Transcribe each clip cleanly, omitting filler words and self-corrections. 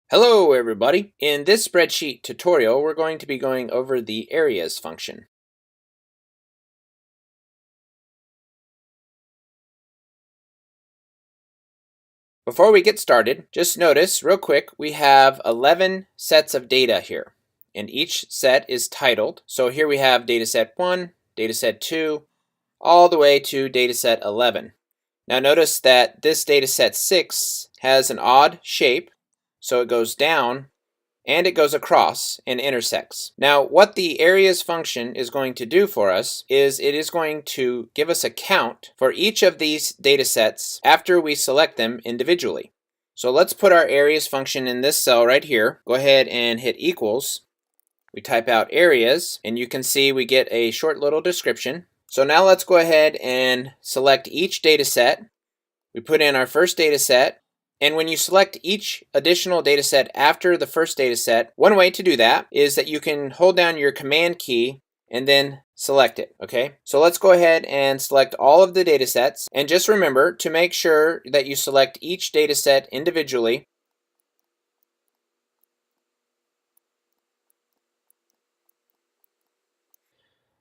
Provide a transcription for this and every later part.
Hello everybody! In this spreadsheet tutorial, we're going to be going over the areas function. Before we get started, just notice real quick we have 11 sets of data here, and each set is titled. So here we have dataset 1, dataset 2, all the way to dataset 11. Now notice that this dataset 6 has an odd shape, so it goes down and it goes across and intersects. Now what the areas function is going to do for us is it is going to give us a count for each of these data sets after we select them individually. So let's put our areas function in this cell right here. Go ahead and hit equals. We type out areas and you can see we get a short little description. So now let's go ahead and select each data set. We put in our first data set. And when you select each additional dataset after the first dataset, one way to do that is that you can hold down your command key and then select it, okay? So let's go ahead and select all of the datasets. And just remember to make sure that you select each dataset individually.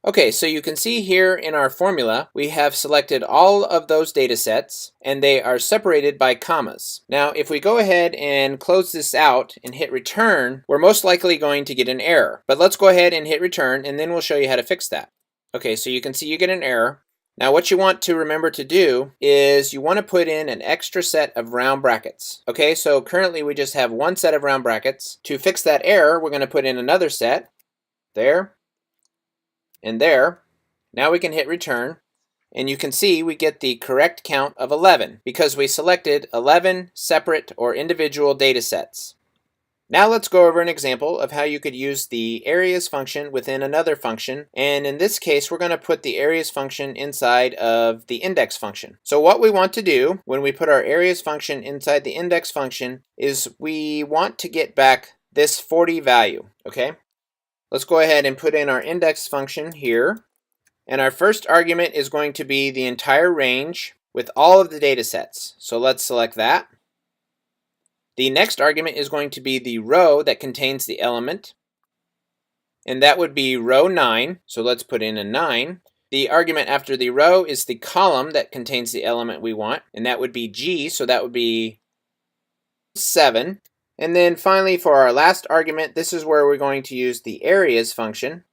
Okay, so you can see here in our formula, we have selected all of those data sets and they are separated by commas. Now, if we go ahead and close this out and hit return, we're most likely going to get an error. But let's go ahead and hit return and then we'll show you how to fix that. Okay, so you can see you get an error. Now what you want to remember to do is you want to put in an extra set of round brackets. Okay, so currently we just have one set of round brackets. To fix that error, we're going to put in another set there. And there, now we can hit return, and you can see we get the correct count of 11 because we selected 11 separate or individual data sets. Now let's go over an example of how you could use the areas function within another function, and in this case we're going to put the areas function inside of the index function. So what we want to do when we put our areas function inside the index function is we want to get back this 40 value, okay? Let's go ahead and put in our index function here. And our first argument is going to be the entire range with all of the data sets. So let's select that. The next argument is going to be the row that contains the element. And that would be row 9. So let's put in a 9. The argument after the row is the column that contains the element we want. And that would be G. So that would be 7. And then finally, for our last argument, this is where we're going to use the areas function.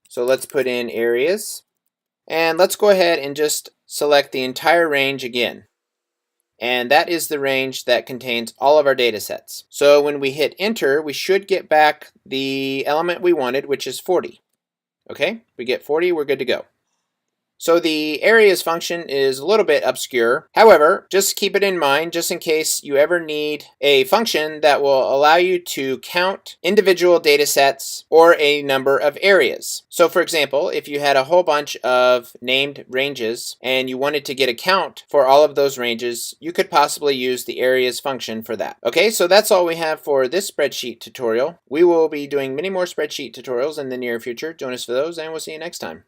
So let's put in areas. And let's go ahead and just select the entire range again. And that is the range that contains all of our data sets. So when we hit enter, we should get back the element we wanted, which is 40. Okay, we get 40, we're good to go. So the areas function is a little bit obscure. However, just keep it in mind just in case you ever need a function that will allow you to count individual data sets or a number of areas. So for example, if you had a whole bunch of named ranges and you wanted to get a count for all of those ranges, you could possibly use the areas function for that. Okay, so that's all we have for this spreadsheet tutorial. We will be doing many more spreadsheet tutorials in the near future. Join us for those and we'll see you next time.